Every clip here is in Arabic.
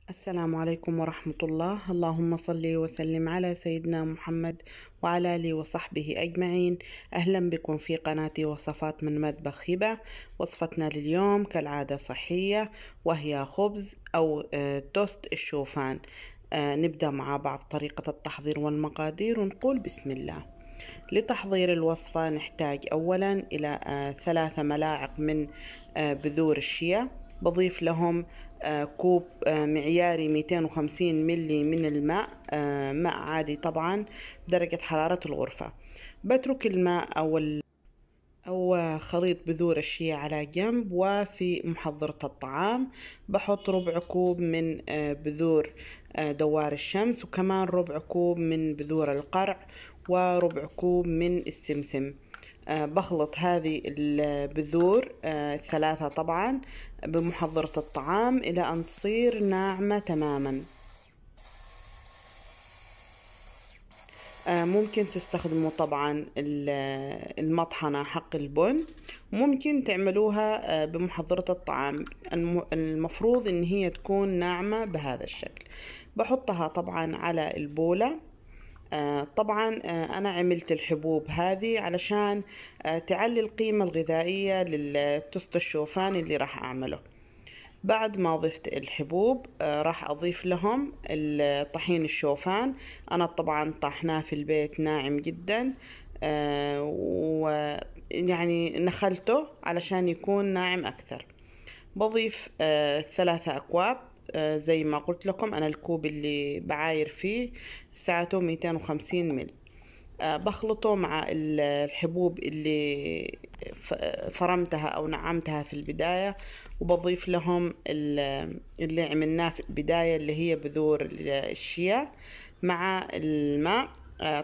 السلام عليكم ورحمة الله. اللهم صل وسلم على سيدنا محمد وعلى آله وصحبه أجمعين. أهلا بكم في قناتي وصفات من مطبخ هبة. وصفتنا لليوم كالعادة صحية، وهي خبز أو توست الشوفان. نبدأ مع بعض طريقة التحضير والمقادير ونقول بسم الله. لتحضير الوصفة نحتاج أولا إلى 3 ملاعق من بذور الشيا. بضيف لهم كوب معياري 250 ملي من الماء، ماء عادي طبعا بدرجة حرارة الغرفة. بترك الماء أو خليط بذور الشيا على جنب. وفي محضرة الطعام بحط ربع كوب من بذور دوار الشمس، وكمان ربع كوب من بذور القرع، وربع كوب من السمسم. بخلط هذه البذور الثلاثة طبعا بمحضرة الطعام إلى أن تصير ناعمة تماما. ممكن تستخدموا طبعا المطحنة حق البن، ممكن تعملوها بمحضرة الطعام. المفروض ان هي تكون ناعمة بهذا الشكل. بحطها طبعا على البولة. طبعا أنا عملت الحبوب هذه علشان تعلي القيمة الغذائية للتوست الشوفان اللي راح أعمله. بعد ما ضفت الحبوب راح أضيف لهم الطحين الشوفان. أنا طبعا طحناه في البيت ناعم جدا، ويعني نخلته علشان يكون ناعم أكثر. بضيف 3 أكواب. زي ما قلت لكم أنا الكوب اللي بعاير فيه سعته 250 مل. بخلطه مع الحبوب اللي فرمتها أو نعمتها في البداية، وبضيف لهم اللي عملناه في البداية اللي هي بذور الشيا مع الماء.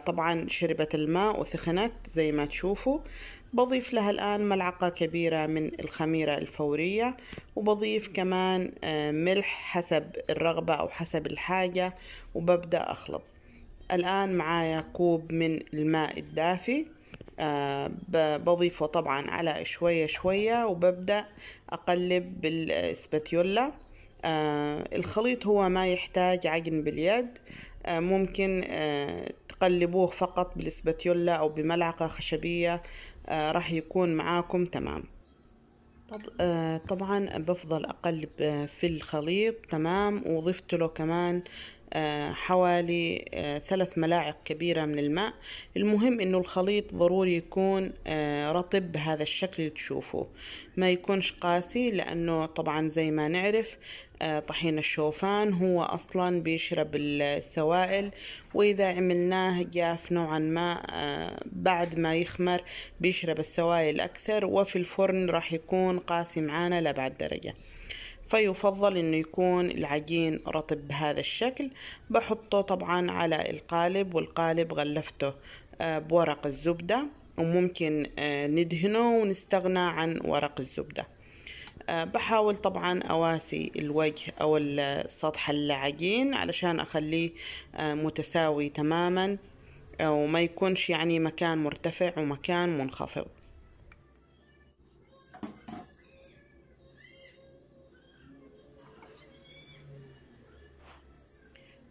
طبعا شربت الماء وثخنت زي ما تشوفوا. بضيف لها الآن ملعقة كبيرة من الخميرة الفورية، وبضيف كمان ملح حسب الرغبة أو حسب الحاجة، وببدأ أخلط. الآن معايا كوب من الماء الدافي. بضيفه طبعا على شوية شوية، وببدأ أقلب بالسباتيولا. الخليط هو ما يحتاج عجن باليد. ممكن تقلبوه فقط بالسباتيولا أو بملعقة خشبية، راح يكون معاكم تمام. طبعا بفضل أقلب في الخليط تمام. وضفت له كمان حوالي 3 ملاعق كبيرة من الماء. المهم انه الخليط ضروري يكون رطب بهذا الشكل اللي تشوفوه، ما يكونش قاسي، لانه طبعا زي ما نعرف طحين الشوفان هو اصلا بيشرب السوائل، واذا عملناه جاف نوعا ما بعد ما يخمر بيشرب السوائل اكثر، وفي الفرن راح يكون قاسي معانا لأبعد درجة. فيفضل انه يكون العجين رطب بهذا الشكل. بحطه طبعا على القالب، والقالب غلفته بورق الزبدة، وممكن ندهنه ونستغنى عن ورق الزبدة. بحاول طبعا أواسي الوجه أو السطح العجين علشان أخليه متساوي تماما، وما يكونش يعني مكان مرتفع ومكان منخفض.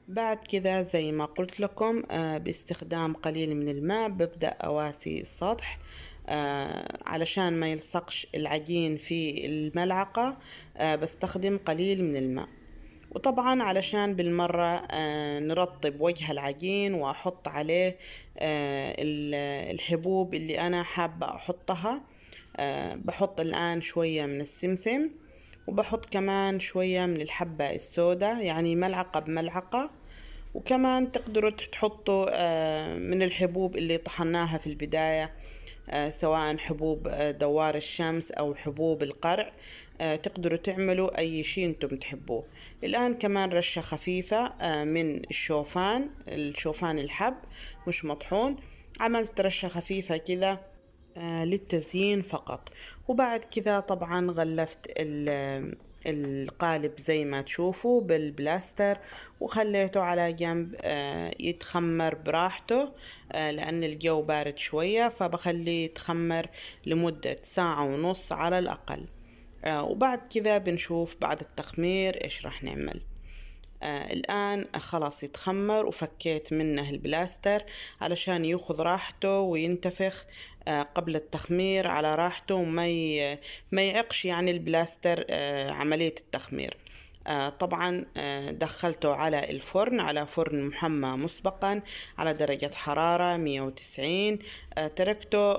بعد كذا زي ما قلت لكم باستخدام قليل من الماء ببدأ أواسي السطح علشان ما يلصقش العجين في الملعقة. بستخدم قليل من الماء. وطبعا علشان بالمرة نرطب وجه العجين وأحط عليه الحبوب اللي أنا حابة أحطها. بحط الآن شوية من السمسم، وبحط كمان شوية من الحبة السوداء، يعني ملعقة بملعقة. وكمان تقدروا تحطوا من الحبوب اللي طحناها في البداية، سواء حبوب دوار الشمس أو حبوب القرع. تقدروا تعملوا أي شيء أنتم تحبوه. الآن كمان رشة خفيفة من الشوفان الحب مش مطحون. عملت رشة خفيفة كذا للتزيين فقط. وبعد كذا طبعا غلفت القالب زي ما تشوفوا بالبلاستر، وخليته على جنب يتخمر براحته، لأن الجو بارد شوية، فبخليه يتخمر لمدة 1.5 ساعة على الأقل. وبعد كذا بنشوف بعد التخمير إيش راح نعمل. الآن خلاص يتخمر، وفكيت منه البلاستر علشان ياخذ راحته وينتفخ قبل التخمير على راحته، ما يعقش يعني البلاستر عملية التخمير. طبعا دخلته على الفرن، على فرن محمى مسبقا على درجة حرارة 190. تركته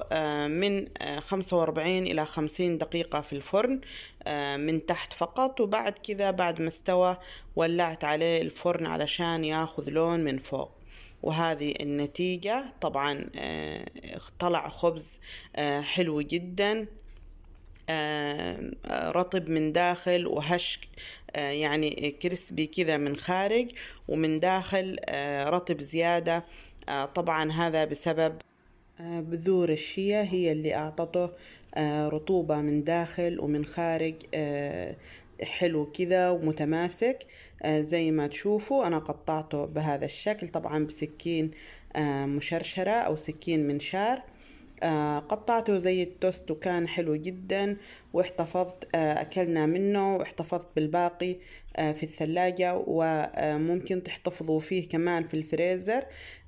من 45 إلى 50 دقيقة في الفرن من تحت فقط، وبعد كذا بعد ما استوى ولعت عليه الفرن علشان ياخذ لون من فوق. وهذه النتيجة. طبعا طلع خبز حلو جدا، رطب من داخل وهش، يعني كريسبي كذا من خارج، ومن داخل رطب زيادة. طبعا هذا بسبب بذور الشيا هي اللي أعطته رطوبة من داخل ومن خارج، حلو كذا ومتماسك. زي ما تشوفوا أنا قطعته بهذا الشكل، طبعا بسكين مشرشرة أو سكين منشار. قطعته زي التوست وكان حلو جدا، واحتفظت أكلنا منه، واحتفظت بالباقي في الثلاجة، وممكن تحتفظوا فيه كمان في الفريزر.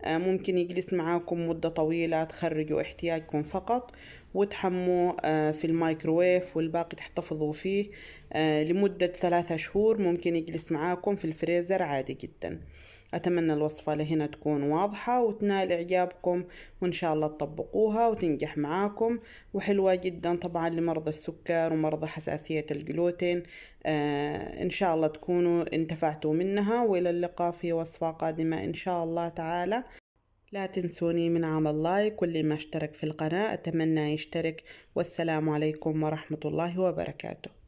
ممكن يجلس معاكم مدة طويلة، تخرجوا احتياجكم فقط وتحموه في الميكروويف، والباقي تحتفظوا فيه لمدة 3 شهور. ممكن يجلس معاكم في الفريزر عادي جدا. أتمنى الوصفة لهنا تكون واضحة وتنال إعجابكم، وإن شاء الله تطبقوها وتنجح معاكم، وحلوة جدا طبعا لمرضى السكر ومرضى حساسية الجلوتين. إن شاء الله تكونوا انتفعتوا منها، وإلى اللقاء في وصفة قادمة إن شاء الله تعالى. لا تنسوني من عمل لايك، واللي ما اشترك في القناة أتمنى يشترك. والسلام عليكم ورحمة الله وبركاته.